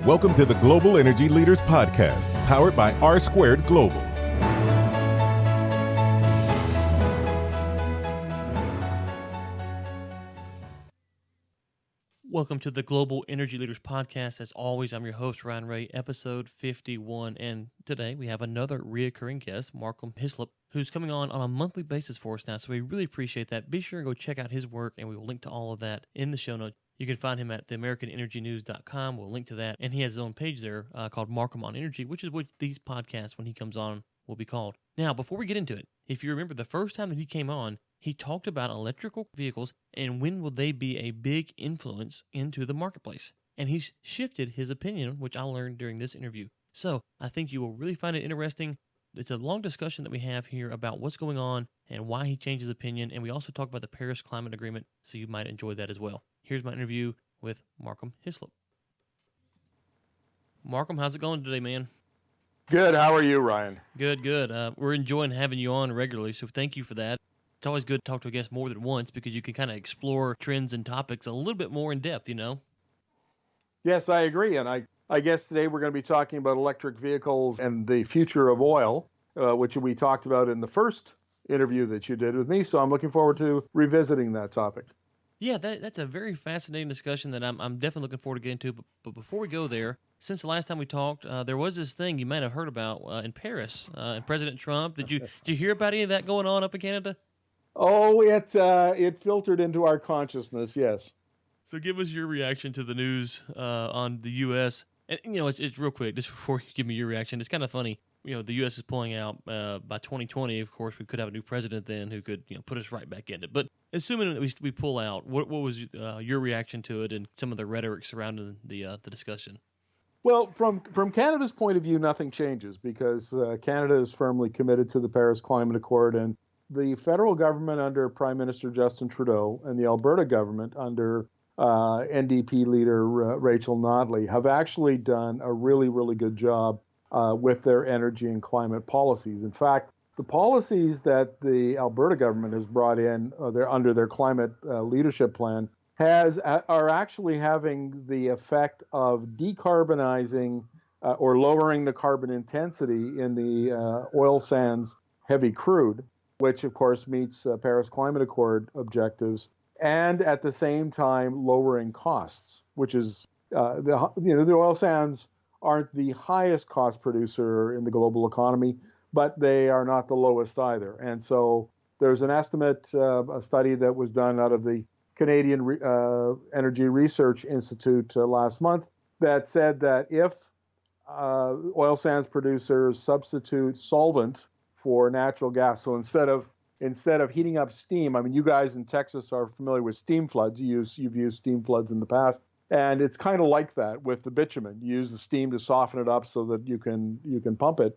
Welcome to the Global Energy Leaders Podcast, powered by R Squared Global. Welcome to the Global Energy Leaders Podcast. As always, I'm your host, Ryan Ray, episode 51. And today we have another reoccurring guest, Markham Hislop, who's coming on a monthly basis for us now. So we really appreciate that. Be sure and go check out his work, and we will link to all of that in the show notes. You can find him at theamericanenergynews.com. We'll link to that. And he has his own page there called Markham on Energy, which is what these podcasts, when he comes on, will be called. Now, before we get into it, if you remember the first time that he came on, he talked about electrical vehicles and when will they be a big influence into the marketplace. And he's shifted his opinion, which I learned during this interview. So I think you will really find it interesting. It's a long discussion that we have here about what's going on and why he changed his opinion. And we also talk about the Paris Climate Agreement, so you might enjoy that as well. Here's my interview with Markham Hislop. Markham, how's it going today, man? Good. How are you, Ryan? Good. We're enjoying having you on regularly, so thank you for that. It's always good to talk to a guest more than once because you can kind of explore trends and topics a little bit more in depth, you know? Yes, I agree. And I guess today we're going to be talking about electric vehicles and the future of oil, which we talked about in the first interview that you did with me. So I'm looking forward to revisiting that topic. Yeah, that's a very fascinating discussion that I'm definitely looking forward to getting to. But before we go there, since the last time we talked, there was this thing you might have heard about in Paris, and President Trump. Did you hear about any of that going on up in Canada? Oh, it filtered into our consciousness, yes. So give us your reaction to the news on the U.S. And, you know, it's real quick, just before you give me your reaction. It's kind of funny. You know, the U.S. is pulling out by 2020. Of course, we could have a new president then who could, you know, put us right back in it. But assuming that we pull out, what was your reaction to it and some of the rhetoric surrounding the discussion? Well, from Canada's point of view, nothing changes because Canada is firmly committed to the Paris Climate Accord, and the federal government under Prime Minister Justin Trudeau and the Alberta government under NDP leader Rachel Notley have actually done a really, really good job with their energy and climate policies. In fact, the policies that the Alberta government has brought in under their climate leadership plan are actually having the effect of decarbonizing or lowering the carbon intensity in the oil sands heavy crude, which of course meets Paris Climate Accord objectives, and at the same time lowering costs, which is the oil sands aren't the highest cost producer in the global economy, but they are not the lowest either. And so there's an estimate, a study that was done out of the Canadian Energy Research Institute last month that said that if oil sands producers substitute solvent for natural gas, so instead of heating up steam, I mean, you guys in Texas are familiar with steam floods. You've used steam floods in the past. And it's kind of like that with the bitumen. You use the steam to soften it up so that you can pump it.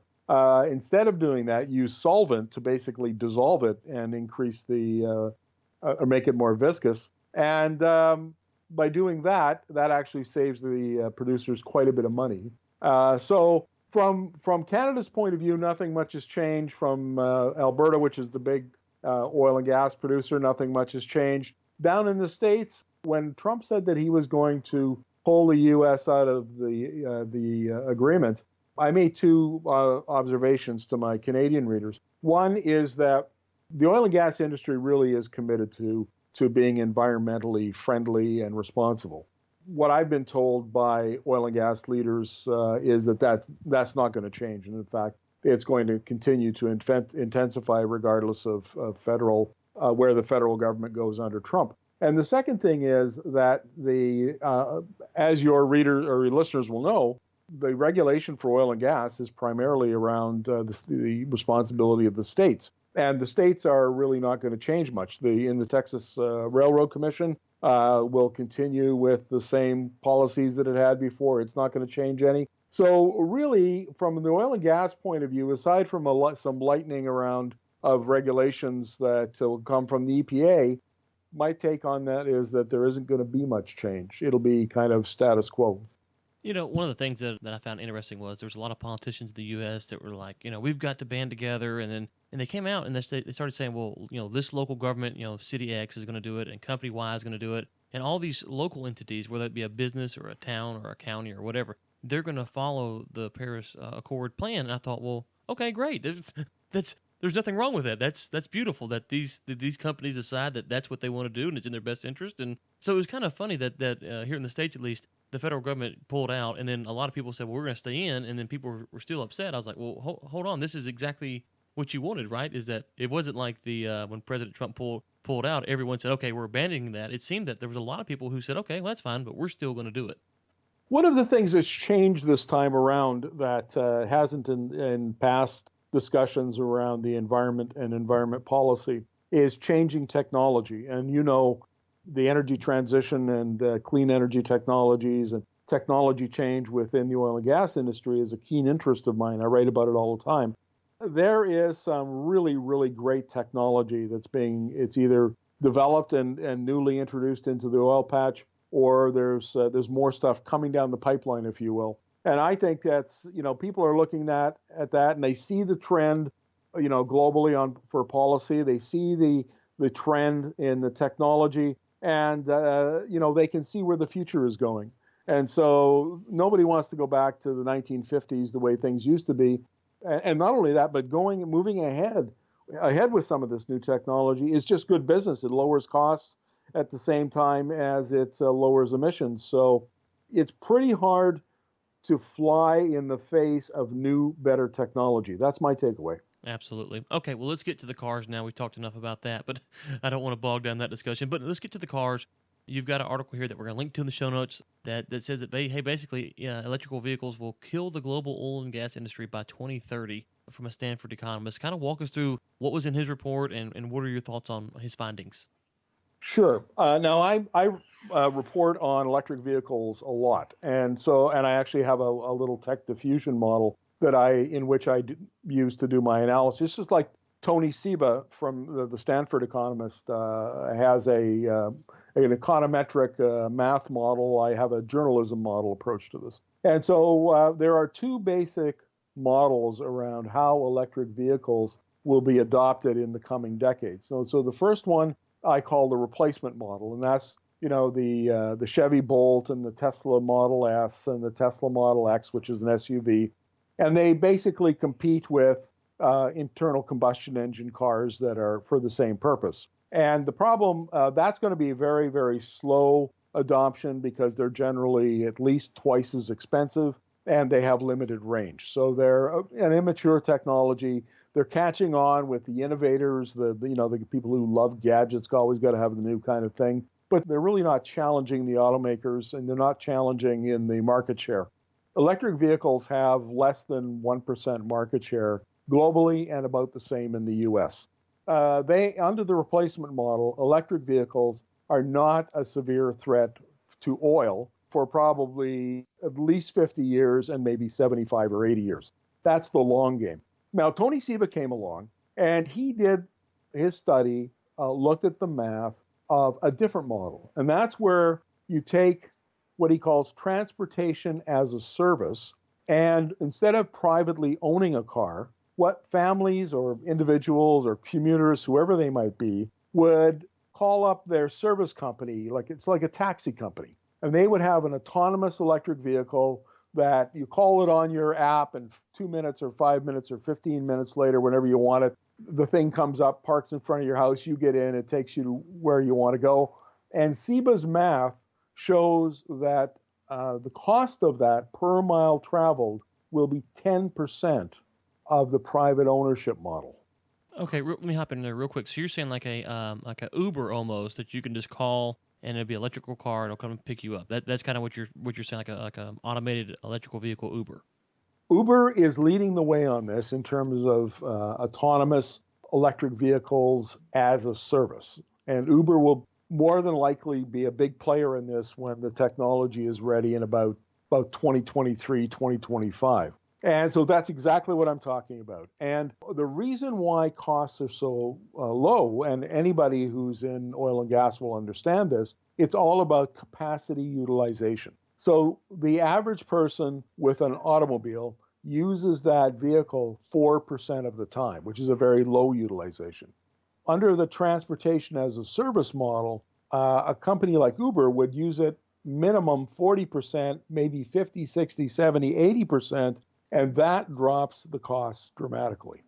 Instead of doing that, use solvent to basically dissolve it and increase or make it more viscous. And by doing that actually saves the producers quite a bit of money. So from Canada's point of view, nothing much has changed. From Alberta, which is the big oil and gas producer, nothing much has changed. Down in the States, when Trump said that he was going to pull the U.S. out of the agreement, I made two observations to my Canadian readers. One is that the oil and gas industry really is committed to being environmentally friendly and responsible. What I've been told by oil and gas leaders is that's not going to change. And in fact, it's going to continue to intensify regardless of federal where the federal government goes under Trump. And the second thing is that as your readers or your listeners will know, the regulation for oil and gas is primarily around the responsibility of the states. And the states are really not going to change much. In the Texas Railroad Commission will continue with the same policies that it had before. It's not going to change any. So really, from the oil and gas point of view, aside from some lightening around of regulations that will come from the EPA, my take on that is that there isn't going to be much change. It'll be kind of status quo. You know, one of the things that I found interesting was there was a lot of politicians in the U.S. that were like, you know, we've got to band together. And they came out and they started saying, well, you know, this local government, you know, City X is going to do it and Company Y is going to do it. And all these local entities, whether it be a business or a town or a county or whatever, they're going to follow the Paris Accord plan. And I thought, well, okay, great. There's nothing wrong with that. That's beautiful that these companies decide that that's what they want to do and it's in their best interest. And so it was kind of funny that here in the States, at least, the federal government pulled out, and then a lot of people said, well, we're going to stay in, and then people were still upset. I was like, well, hold on. This is exactly what you wanted, right? Is that it wasn't like the when President Trump pulled out, everyone said, okay, we're abandoning that. It seemed that there was a lot of people who said, okay, well, that's fine, but we're still going to do it. One of the things that's changed this time around that hasn't in past discussions around the environment and environment policy is changing technology. And the energy transition and clean energy technologies and technology change within the oil and gas industry is a keen interest of mine. I write about it all the time. There is some really, really great technology it's either developed and newly introduced into the oil patch, or there's more stuff coming down the pipeline, if you will. And I think that's, people are looking at that and they see the trend, globally for policy. They see the trend in the technology, and they can see where the future is going. And so nobody wants to go back to the 1950s, the way things used to be. And not only that, but moving ahead with some of this new technology is just good business. It lowers costs at the same time as it lowers emissions. So it's pretty hard to fly in the face of new, better technology. That's my takeaway. Absolutely. Okay, well, let's get to the cars now. We've talked enough about that, but I don't want to bog down that discussion. But let's get to the cars. You've got an article here that we're going to link to in the show notes that says that, basically, electrical vehicles will kill the global oil and gas industry by 2030 from a Stanford economist. Kind of walk us through what was in his report and what are your thoughts on his findings? Sure. Now, I report on electric vehicles a lot. And I actually have a little tech diffusion model in which I use to do my analysis. Just like Tony Seba from the Stanford economist has an econometric math model. I have a journalism model approach to this. And so there are two basic models around how electric vehicles will be adopted in the coming decades. So the first one I call the replacement model, and that's the Chevy Bolt and the Tesla Model S and the Tesla Model X, which is an SUV, and they basically compete with internal combustion engine cars that are for the same purpose. And the problem, that's going to be a very, very slow adoption because they're generally at least twice as expensive and they have limited range. So they're an immature technology. They're catching on with the innovators, the people who love gadgets, always got to have the new kind of thing. But they're really not challenging the automakers, and they're not challenging in the market share. Electric vehicles have less than 1% market share globally and about the same in the U.S. Under the replacement model, electric vehicles are not a severe threat to oil for probably at least 50 years and maybe 75 or 80 years. That's the long game. Now, Tony Seba came along, and he did his study, looked at the math of a different model. And that's where you take what he calls transportation as a service, and instead of privately owning a car, what families or individuals or commuters, whoever they might be, would call up their service company, it's like a taxi company. And they would have an autonomous electric vehicle that you call it on your app, and 2 minutes or 5 minutes or 15 minutes later, whenever you want it, the thing comes up, parks in front of your house, you get in, it takes you to where you want to go. And Seba's math shows that the cost of that per mile traveled will be 10% of the private ownership model. Okay, let me hop in there real quick. So you're saying like a Uber almost, that you can just call and it'll be an electrical car and it'll come and pick you up. That's kind of what you're saying, like a automated electrical vehicle Uber. Uber is leading the way on this in terms of autonomous electric vehicles as a service. And Uber will more than likely be a big player in this when the technology is ready in about 2023, 2025. And so that's exactly what I'm talking about. And the reason why costs are so low, and anybody who's in oil and gas will understand this, it's all about capacity utilization. So the average person with an automobile uses that vehicle 4% of the time, which is a very low utilization. Under the transportation as a service model, a company like Uber would use it minimum 40%, maybe 50, 60, 70, 80%, and that drops the costs dramatically.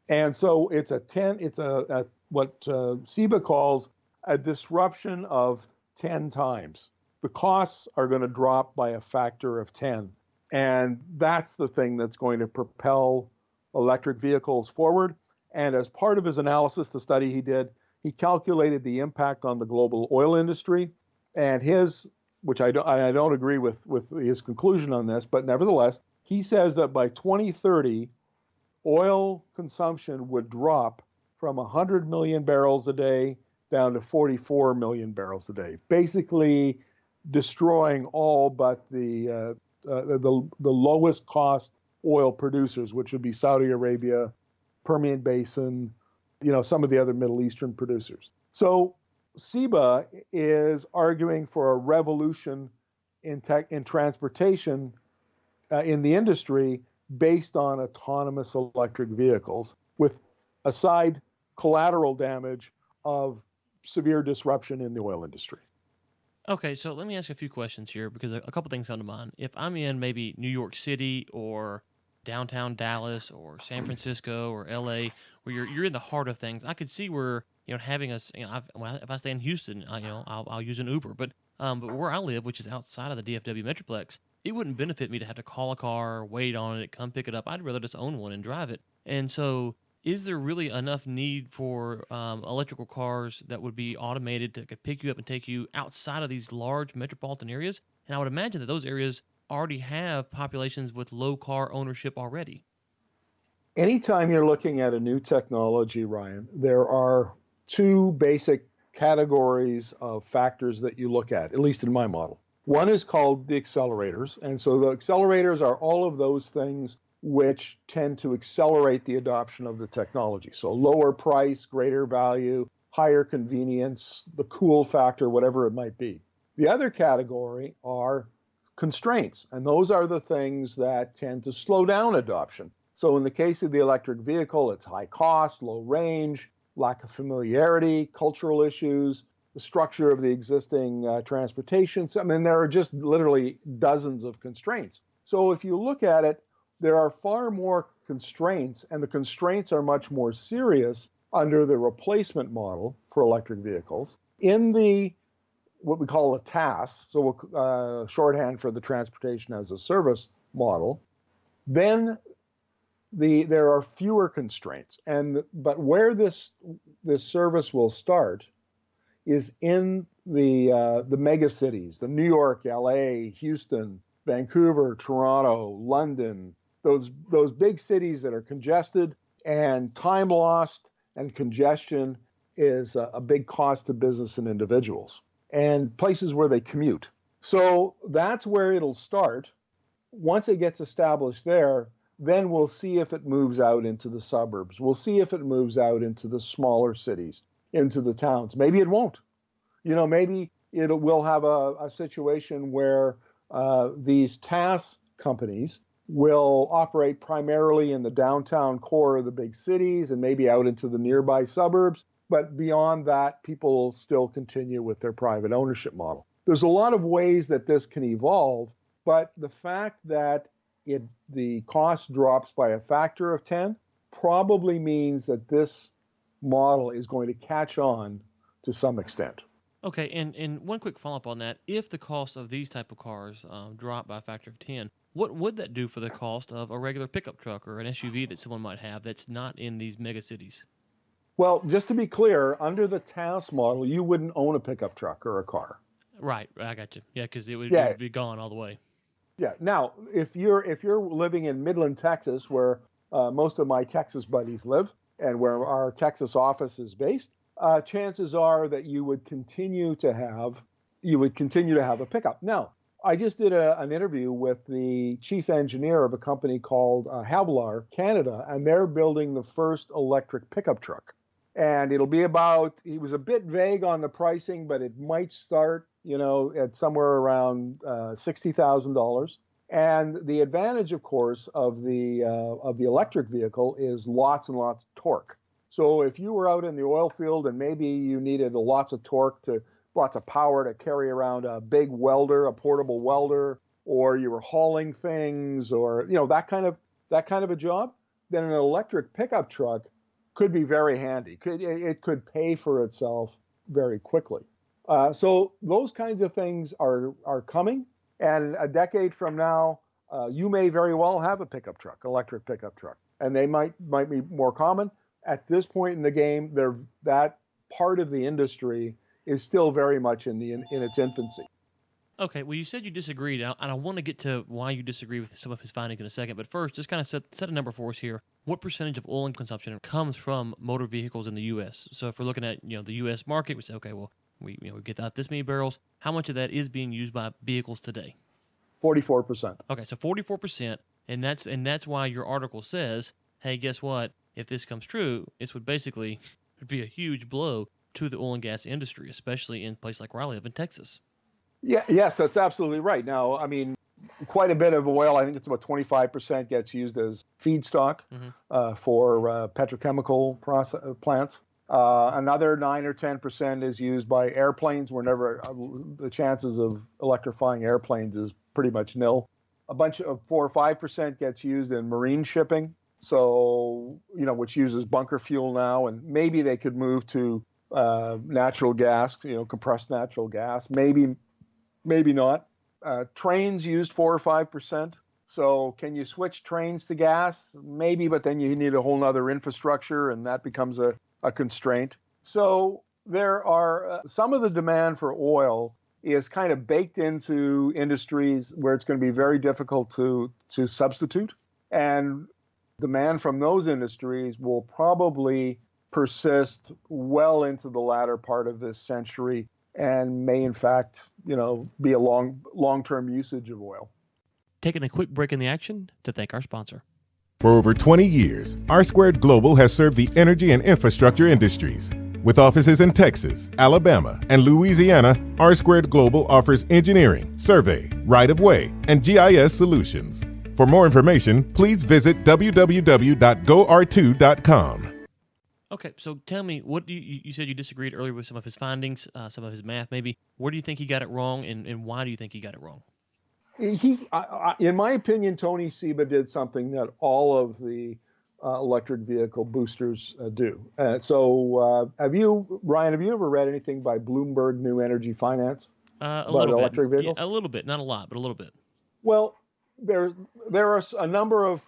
And so it's a what SEBA calls a disruption of 10 times. The costs are going to drop by a factor of 10. And that's the thing that's going to propel electric vehicles forward. And as part of his analysis, the study he did, he calculated the impact on the global oil industry. And which I don't agree with his conclusion on this, but nevertheless, he says that by 2030, oil consumption would drop from 100 million barrels a day down to 44 million barrels a day, basically destroying all but the lowest cost oil producers, which would be Saudi Arabia, Permian Basin, some of the other Middle Eastern producers. So SEBA is arguing for a revolution in transportation in the industry based on autonomous electric vehicles, with a side collateral damage of severe disruption in the oil industry. Okay, so let me ask you a few questions here because a couple things come to mind. If I'm in maybe New York City or downtown Dallas or San Francisco or LA, where you're in the heart of things, I could see where having if I stay in Houston, I'll use an Uber. But where I live, which is outside of the DFW Metroplex, it wouldn't benefit me to have to call a car, wait on it, come pick it up. I'd rather just own one and drive it. And so, is there really enough need for electrical cars that would be automated that could pick you up and take you outside of these large metropolitan areas? And I would imagine that those areas already have populations with low car ownership already. Anytime you're looking at a new technology, Ryan, there are two basic categories of factors that you look at least in my model. One is called the accelerators. And so the accelerators are all of those things which tend to accelerate the adoption of the technology. So lower price, greater value, higher convenience, the cool factor, whatever it might be. The other category are constraints, and those are the things that tend to slow down adoption. So in the case of the electric vehicle, it's high cost, low range, lack of familiarity, cultural issues, the structure of the existing transportation. I mean, there are just literally dozens of constraints. So if you look at it, there are far more constraints, and the constraints are much more serious under the replacement model for electric vehicles. In the what we call a TaaS, so shorthand for the transportation as a service model, then there are fewer constraints. But where this service will start is in the mega cities, the New York, LA, Houston, Vancouver, Toronto, London, those big cities that are congested, and time lost and congestion is a big cost to business and individuals, and places where they commute. So that's where it'll start. Once it gets established there, then we'll see if it moves out into the suburbs. We'll see if it moves out into the smaller cities, into the towns. Maybe it won't. Maybe we'll have a situation where these TaaS companies will operate primarily in the downtown core of the big cities and maybe out into the nearby suburbs. But beyond that, people will still continue with their private ownership model. There's a lot of ways that this can evolve, but the fact that the cost drops by a factor of 10 probably means that this model is going to catch on to some extent. Okay, and one quick follow-up on that. If the cost of these type of cars drop by a factor of 10, what would that do for the cost of a regular pickup truck or an SUV that someone might have that's not in these mega cities? Well, just to be clear, under the TaaS model, you wouldn't own a pickup truck or a car. Right, I got you. Yeah, because it would be gone all the way. Yeah. Now, if you're living in Midland, Texas, where most of my Texas buddies live, and where our Texas office is based, chances are that you would continue to have a pickup. Now, I just did an interview with the chief engineer of a company called Havelaar Canada, and they're building the first electric pickup truck. And it'll be he was a bit vague on the pricing, but it might start, at somewhere around $60,000. And the advantage, of course, of the electric vehicle is lots and lots of torque. So if you were out in the oil field and maybe you needed lots of torque to lots of power to carry around a big welder, a portable welder, or you were hauling things, or that kind of a job, then an electric pickup truck could be very handy. It could pay for itself very quickly. So those kinds of things are coming, and a decade from now, you may very well have a pickup truck, electric pickup truck, and they might be more common. At this point in the game, that part of the industry is still very much in its infancy. Okay, well, you said you disagreed, and I want to get to why you disagree with some of his findings in a second. But first, just kind of set a number for us here. What percentage of oil consumption comes from motor vehicles in the U.S.? So if we're looking at the U.S. market, we say, okay, well, we get out this many barrels. How much of that is being used by vehicles today? 44%. Okay, so 44%, and that's why your article says, hey, guess what? If this comes true, it would basically be a huge blow to the oil and gas industry, especially in places like where I live in Texas. Yeah, yes, that's absolutely right. Now, I mean, quite a bit of oil, I think it's about 25%, gets used as feedstock for petrochemical plants. Another 9 or 10% is used by airplanes. The chances of electrifying airplanes is pretty much nil. A bunch of 4 or 5% gets used in marine shipping. So, which uses bunker fuel now, and maybe they could move to natural gas, compressed natural gas. Maybe not. Trains used 4 or 5%. So can you switch trains to gas? Maybe, but then you need a whole nother infrastructure, and that becomes a constraint. So there are some of the demand for oil is kind of baked into industries where it's going to be very difficult to substitute. And demand from those industries will probably persist well into the latter part of this century and may, in fact, be a long-term usage of oil. Taking a quick break in the action to thank our sponsor. For over 20 years, R Squared Global has served the energy and infrastructure industries. With offices in Texas, Alabama, and Louisiana, R Squared Global offers engineering, survey, right-of-way, and GIS solutions. For more information, please visit www.gor2.com. Okay, so tell me, what do you said you disagreed earlier with some of his findings, some of his math maybe. Where do you think he got it wrong, and why do you think he got it wrong? In my opinion, Tony Seba did something that all of the electric vehicle boosters do. Ryan, have you ever read anything by Bloomberg New Energy Finance about electric vehicles? Yeah, a little bit, not a lot, but a little bit. Well, there are a number of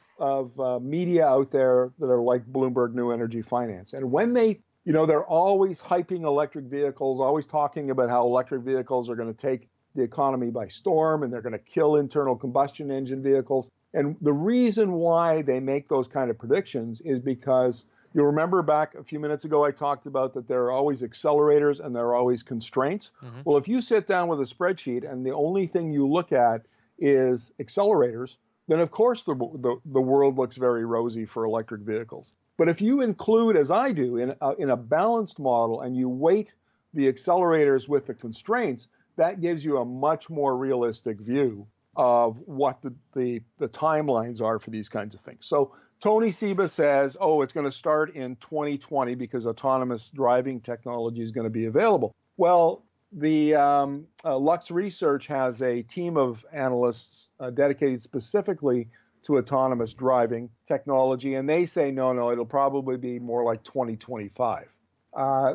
media out there that are like Bloomberg New Energy Finance. And when they're always hyping electric vehicles, always talking about how electric vehicles are going to take the economy by storm and they're going to kill internal combustion engine vehicles. And the reason why they make those kind of predictions is because you'll remember back a few minutes ago, I talked about that there are always accelerators and there are always constraints. Mm-hmm. Well, if you sit down with a spreadsheet and the only thing you look at is accelerators, then of course the world looks very rosy for electric vehicles. But if you include, as I do, in a balanced model and you weight the accelerators with the constraints, that gives you a much more realistic view of what the timelines are for these kinds of things. So Tony Seba says, it's going to start in 2020 because autonomous driving technology is going to be available. Well, the Lux Research has a team of analysts dedicated specifically to autonomous driving technology, and they say, no, it'll probably be more like 2025.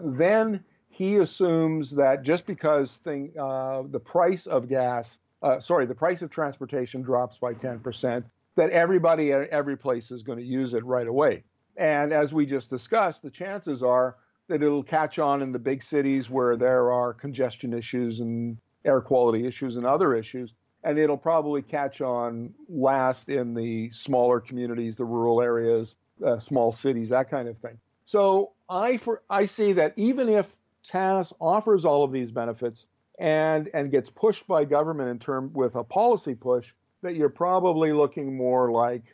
Then he assumes that just because the price of the price of transportation drops by 10%, that everybody at every place is going to use it right away. And as we just discussed, the chances are that it'll catch on in the big cities where there are congestion issues and air quality issues and other issues. And it'll probably catch on last in the smaller communities, the rural areas, small cities, that kind of thing. So I see that even if TAS offers all of these benefits and gets pushed by government with a policy push, that you're probably looking more like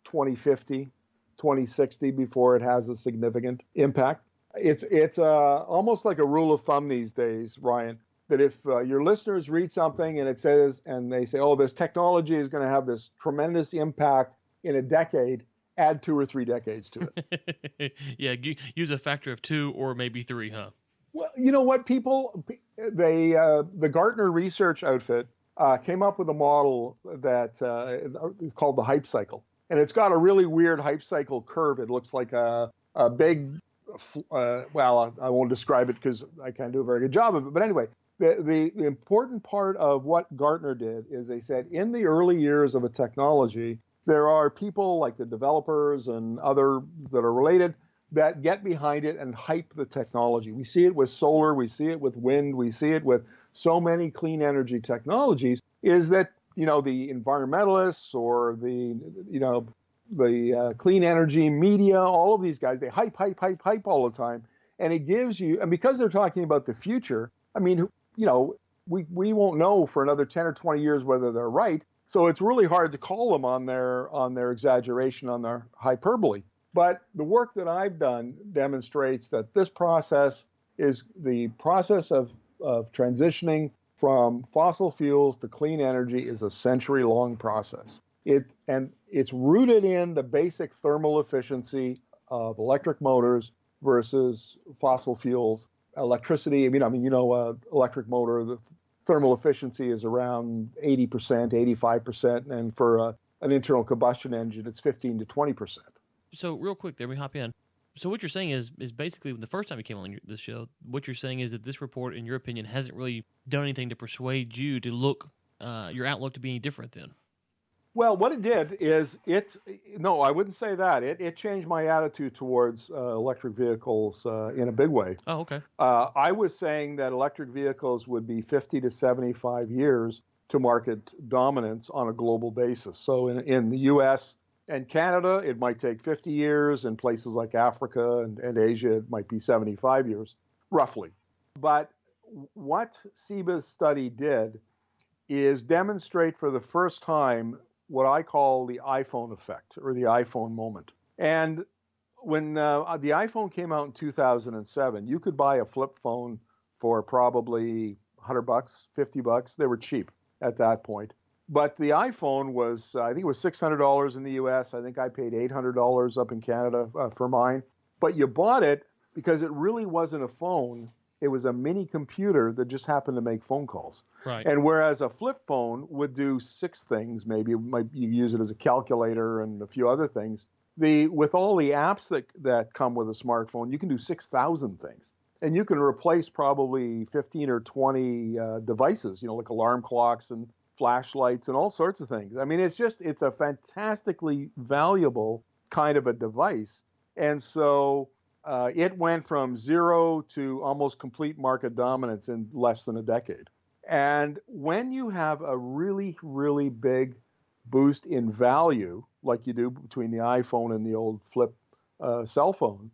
2050, 2060 before it has a significant impact. It's almost like a rule of thumb these days, Ryan, that if your listeners read something and they say, this technology is going to have this tremendous impact in a decade, add 2 or 3 decades to it. Yeah, use a factor of 2 or maybe 3, huh? Well, you know what, people, The Gartner research outfit came up with a model that is called the hype cycle. And it's got a really weird hype cycle curve. It looks like a big, well, I won't describe it because I can't do a very good job of it. But anyway, the important part of what Gartner did is they said in the early years of a technology, there are people like the developers and others that are related that get behind it and hype the technology. We see it with solar, we see it with wind, we see it with so many clean energy technologies, is that, the environmentalists or the clean energy media, all of these guys, they hype all the time. And it gives you, and because they're talking about the future, I mean, we won't know for another 10 or 20 years whether they're right. So it's really hard to call them on their exaggeration, on their hyperbole. But the work that I've done demonstrates that this process is the process of transitioning from fossil fuels to clean energy is a century-long process. It's rooted in the basic thermal efficiency of electric motors versus fossil fuels. Electricity, electric motor, the thermal efficiency is around 80%, 85%, and for an internal combustion engine, it's 15 to 20%. So real quick there, we hop in. So what you're saying is basically the first time you came on this show, what you're saying is that this report, in your opinion, hasn't really done anything to persuade you to look, your outlook to be any different then. Well, what it did is no, I wouldn't say that. It changed my attitude towards electric vehicles in a big way. Oh, okay. I was saying that electric vehicles would be 50 to 75 years to market dominance on a global basis. So in the U.S., and Canada, it might take 50 years. In places like Africa and Asia, it might be 75 years, roughly. But what CEBA's study did is demonstrate for the first time what I call the iPhone effect, or the iPhone moment. And when the iPhone came out in 2007, you could buy a flip phone for probably $100, $50. They were cheap at that point. But the iPhone was, I think it was $600 in the US. I think I paid $800 up in Canada for mine. But you bought it because it really wasn't a phone. It was a mini computer that just happened to make phone calls. Right. And whereas a flip phone would do 6 things, maybe you use it as a calculator and a few other things. With all the apps that come with a smartphone, you can do 6,000 things. And you can replace probably 15 or 20 devices, like alarm clocks and flashlights and all sorts of things. I mean, it's a fantastically valuable kind of a device. And so it went from zero to almost complete market dominance in less than a decade. And when you have a really, really big boost in value, like you do between the iPhone and the old flip cell phone,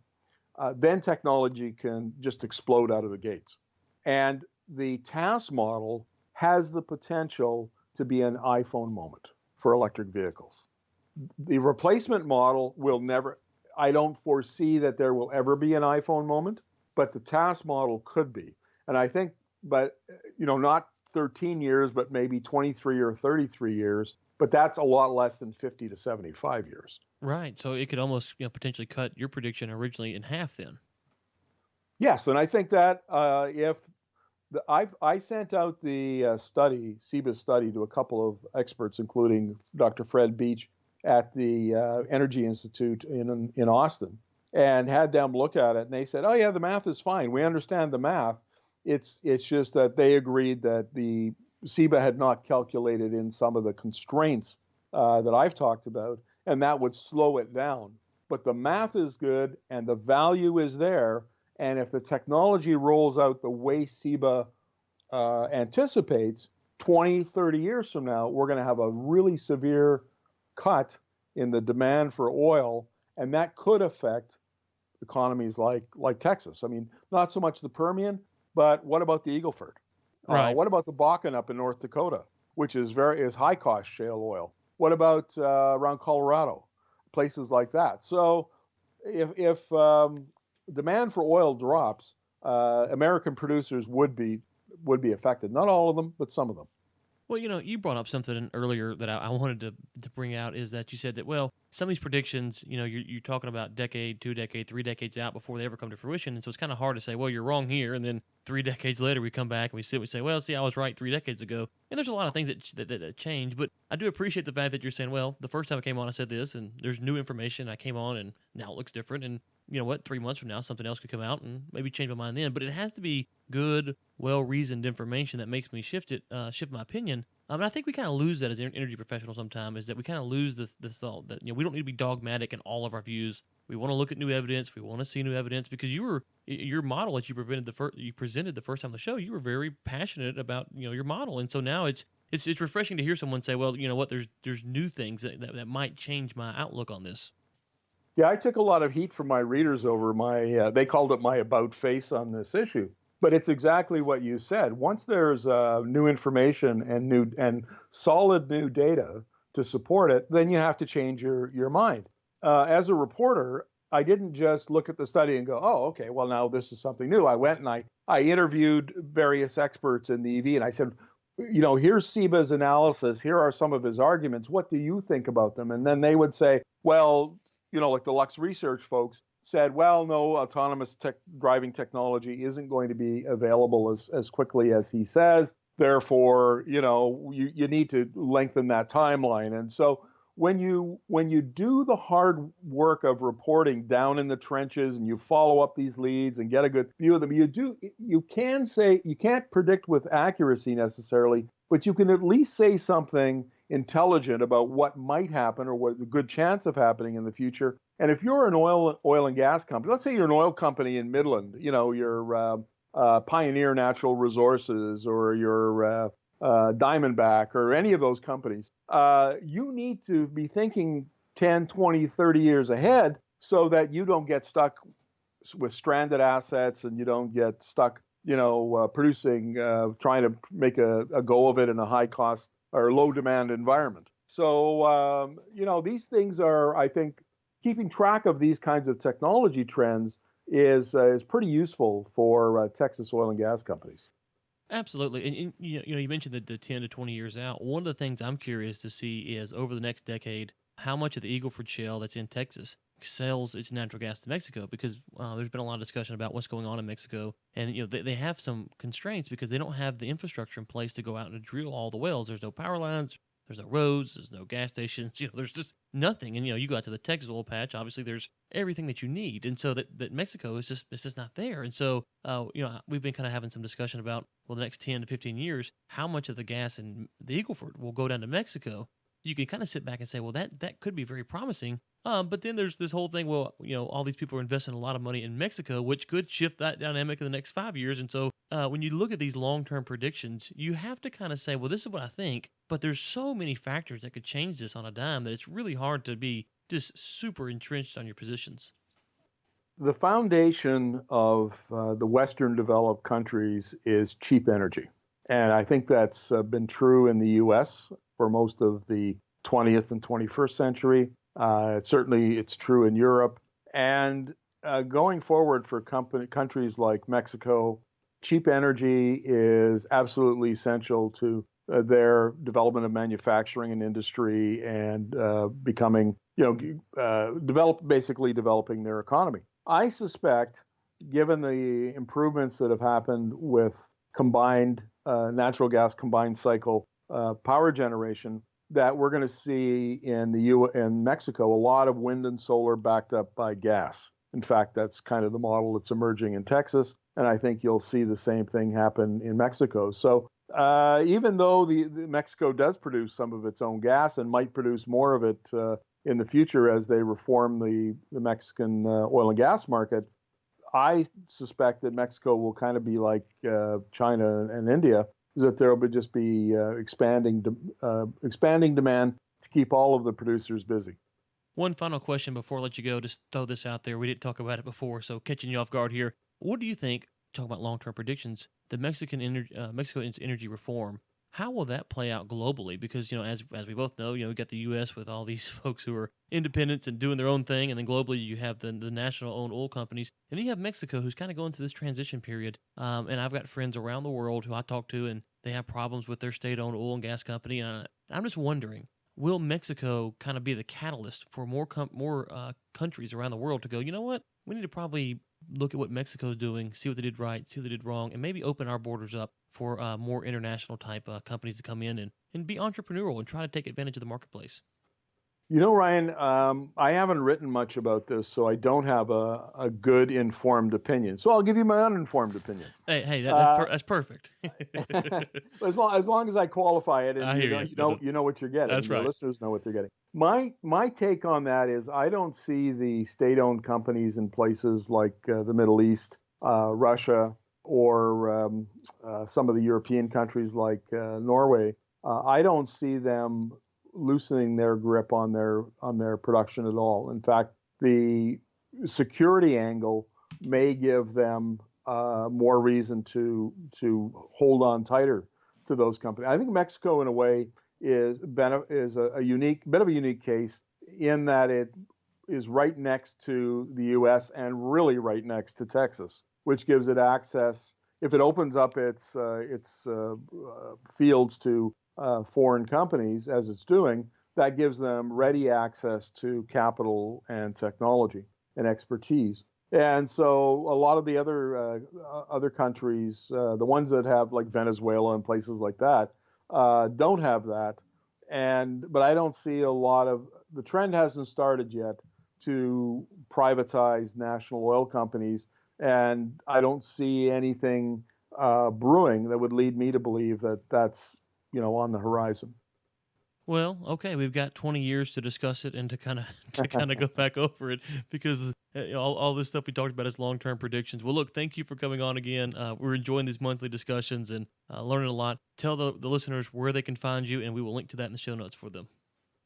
then technology can just explode out of the gates. And the TAS model has the potential to be an iPhone moment for electric vehicles. The replacement model will never, I don't foresee that there will ever be an iPhone moment, but the TAS model could be. And I think, not 13 years, but maybe 23 or 33 years, but that's a lot less than 50 to 75 years. Right. So it could almost potentially cut your prediction originally in half then. Yes, and I think that I sent out the CEBA's study, to a couple of experts, including Dr. Fred Beach at the Energy Institute in Austin, and had them look at it. And they said, "Oh yeah, the math is fine. We understand the math. It's just that they agreed that the CEBA had not calculated in some of the constraints that I've talked about, and that would slow it down. But the math is good, and the value is there." And if the technology rolls out the way CEBA anticipates, 20, 30 years from now, we're going to have a really severe cut in the demand for oil, and that could affect economies like Texas. I mean, not so much the Permian, but what about the Eagle Ford? Right. What about the Bakken up in North Dakota, which is high-cost shale oil? What about around Colorado, places like that? So if demand for oil drops, American producers would be affected. Not all of them, but some of them. Well, you brought up something earlier that I wanted to bring out is that you said that, well, some of these predictions, you're talking about decade, 2 decade, 3 decades out before they ever come to fruition. And so it's kind of hard to say, well, you're wrong here. And then 3 decades later, we come back and we say, well, see, I was right 3 decades ago. And there's a lot of things that change. But I do appreciate the fact that you're saying, well, the first time I came on, I said this, and there's new information. I came on, and now it looks different. And you know what? 3 months from now, something else could come out and maybe change my mind then. But it has to be good, well-reasoned information that makes me shift my opinion. And I think we kind of lose that as energy professionals sometimes, is that we kind of lose this thought that we don't need to be dogmatic in all of our views. We want to look at new evidence. We want to see new evidence, because your model that you presented the first time on the show, you were very passionate about your model, and so now it's refreshing to hear someone say, well, you know what, there's new things that might change my outlook on this. Yeah, I took a lot of heat from my readers over they called it my about face on this issue. But it's exactly what you said. Once there's new information and solid new data to support it, then you have to change your mind. As a reporter, I didn't just look at the study and go, oh, okay, well, now this is something new. I went and I interviewed various experts in the EV, and I said, here's SEBA's analysis. Here are some of his arguments. What do you think about them? And then they would say, well, like the Lux Research folks said, well, no, autonomous driving technology isn't going to be available as quickly as he says. Therefore, you need to lengthen that timeline. And so when you do the hard work of reporting down in the trenches and you follow up these leads and get a good view of them, you can't predict with accuracy necessarily, but you can at least say something intelligent about what might happen or what's a good chance of happening in the future. And if you're an oil and gas company, let's say you're an oil company in Midland, you're Pioneer Natural Resources or you're Diamondback or any of those companies, you need to be thinking 10, 20, 30 years ahead so that you don't get stuck with stranded assets and you don't get stuck, producing, trying to make a go of it in a high cost or low demand environment. So, these things are, I think, keeping track of these kinds of technology trends is pretty useful for Texas oil and gas companies. Absolutely. And you mentioned the 10 to 20 years out. One of the things I'm curious to see is over the next decade, how much of the Eagle Ford Shale that's in Texas sells its natural gas to Mexico, because there's been a lot of discussion about what's going on in Mexico. And, they have some constraints because they don't have the infrastructure in place to go out and drill all the wells. There's no power lines. There's no roads. There's no gas stations. There's just nothing. And, you go out to the Texas oil patch, obviously there's everything that you need. And so that Mexico is just not there. And so, we've been kind of having some discussion about, well, the next 10 to 15 years, how much of the gas in the Eagle Ford will go down to Mexico. You can kind of sit back and say, well, that could be very promising. But then there's this whole thing, well, all these people are investing a lot of money in Mexico, which could shift that dynamic in the next 5 years. And so when you look at these long-term predictions, you have to kind of say, well, this is what I think, but there's so many factors that could change this on a dime that it's really hard to be just super entrenched on your positions. The foundation of the Western developed countries is cheap energy. And I think that's been true in the U.S. for most of the 20th and 21st century. Certainly it's true in Europe. And going forward for countries like Mexico, cheap energy is absolutely essential to their development of manufacturing and industry and becoming, developing their economy. I suspect, given the improvements that have happened with combined natural gas combined cycle power generation, that we're going to see in Mexico a lot of wind and solar backed up by gas. In fact, that's kind of the model that's emerging in Texas, and I think you'll see the same thing happen in Mexico. So even though the Mexico does produce some of its own gas and might produce more of it in the future as they reform the Mexican oil and gas market, I suspect that Mexico will kind of be like China and India, is that there will just be expanding demand to keep all of the producers busy. One final question before I let you go. Just throw this out there. We didn't talk about it before, so catching you off guard here. What do you think, talking about long-term predictions, the Mexico's energy reform, how will that play out globally? Because, as we both know, we got the U.S. with all these folks who are independents and doing their own thing, and then globally you have the national-owned oil companies, and then you have Mexico who's kind of going through this transition period. And I've got friends around the world who I talk to, and they have problems with their state-owned oil and gas company. And I'm just wondering, will Mexico kind of be the catalyst for more countries around the world to go, you know what, we need to probably look at what Mexico's doing, see what they did right, see what they did wrong, and maybe open our borders up for more international type companies to come in and be entrepreneurial and try to take advantage of the marketplace. You know, Ryan, I haven't written much about this, so I don't have a good informed opinion. So I'll give you my uninformed opinion. Hey, that's perfect. as long as I qualify it, and you know what you're getting. That's right. The listeners know what they're getting. My take on that is I don't see the state-owned companies in places like the Middle East, Russia, or some of the European countries like Norway. I don't see them loosening their grip on their production at all. In fact, the security angle may give them more reason to hold on tighter to those companies. I think Mexico, in a way, is a bit of a unique case in that it is right next to the U.S. and really right next to Texas, which gives it access. If it opens up its fields to foreign companies, as it's doing, that gives them ready access to capital and technology and expertise. And so a lot of the other countries, the ones that have like Venezuela and places like that, don't have that. But I don't see the trend hasn't started yet to privatize national oil companies, and I don't see anything brewing that would lead me to believe that that's on the horizon. Well, okay, we've got 20 years to discuss it and to kind of go back over it, because all this stuff we talked about is long-term predictions. Well, look, thank you for coming on again. We're enjoying these monthly discussions and learning a lot. Tell the listeners where they can find you, and we will link to that in the show notes for them.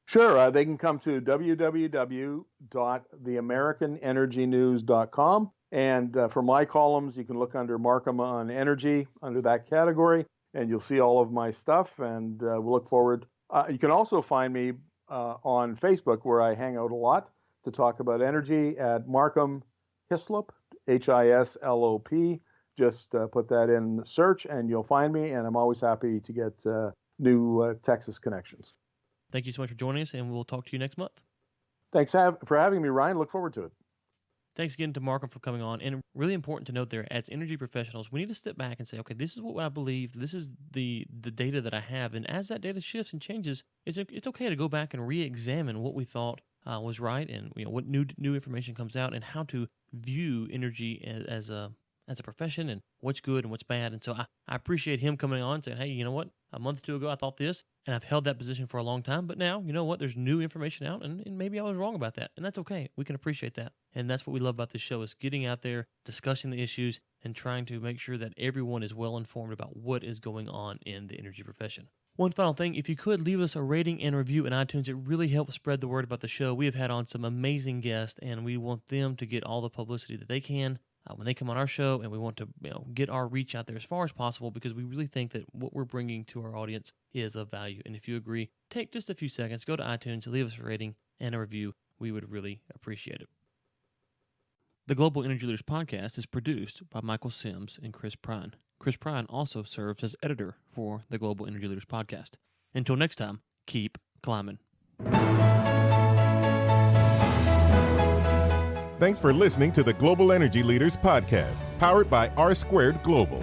Sure. They can come to www.theamericanenergynews.com. And for my columns, you can look under Markham on Energy, under that category, and you'll see all of my stuff. And we'll look forward. You can also find me on Facebook, where I hang out a lot to talk about energy, at Markham Hislop, Hislop. Just put that in the search and you'll find me. And I'm always happy to get new Texas connections. Thank you so much for joining us, and we'll talk to you next month. Thanks for having me, Ryan. Look forward to it. Thanks again to Markham for coming on. And really important to note there, as energy professionals, we need to step back and say, okay, this is what I believe. This is the data that I have. And as that data shifts and changes, it's okay to go back and re-examine what we thought was right, and what new information comes out, and how to view energy as a profession, and what's good and what's bad. And so I appreciate him coming on saying, hey, you know what? A month or two ago, I thought this, and I've held that position for a long time. But now, you know what? There's new information out, and maybe I was wrong about that. And that's okay. We can appreciate that. And that's what we love about this show, is getting out there, discussing the issues, and trying to make sure that everyone is well informed about what is going on in the energy profession. One final thing, if you could leave us a rating and review in iTunes, it really helps spread the word about the show. We have had on some amazing guests, and we want them to get all the publicity that they can when they come on our show, and we want to get our reach out there as far as possible, because we really think that what we're bringing to our audience is of value. And if you agree, take just a few seconds, go to iTunes, leave us a rating and a review. We would really appreciate it. The Global Energy Leaders Podcast is produced by Michael Sims and Chris Prine. Chris Prine also serves as editor for the Global Energy Leaders Podcast. Until next time, keep climbing. Thanks for listening to the Global Energy Leaders Podcast, powered by R Squared Global.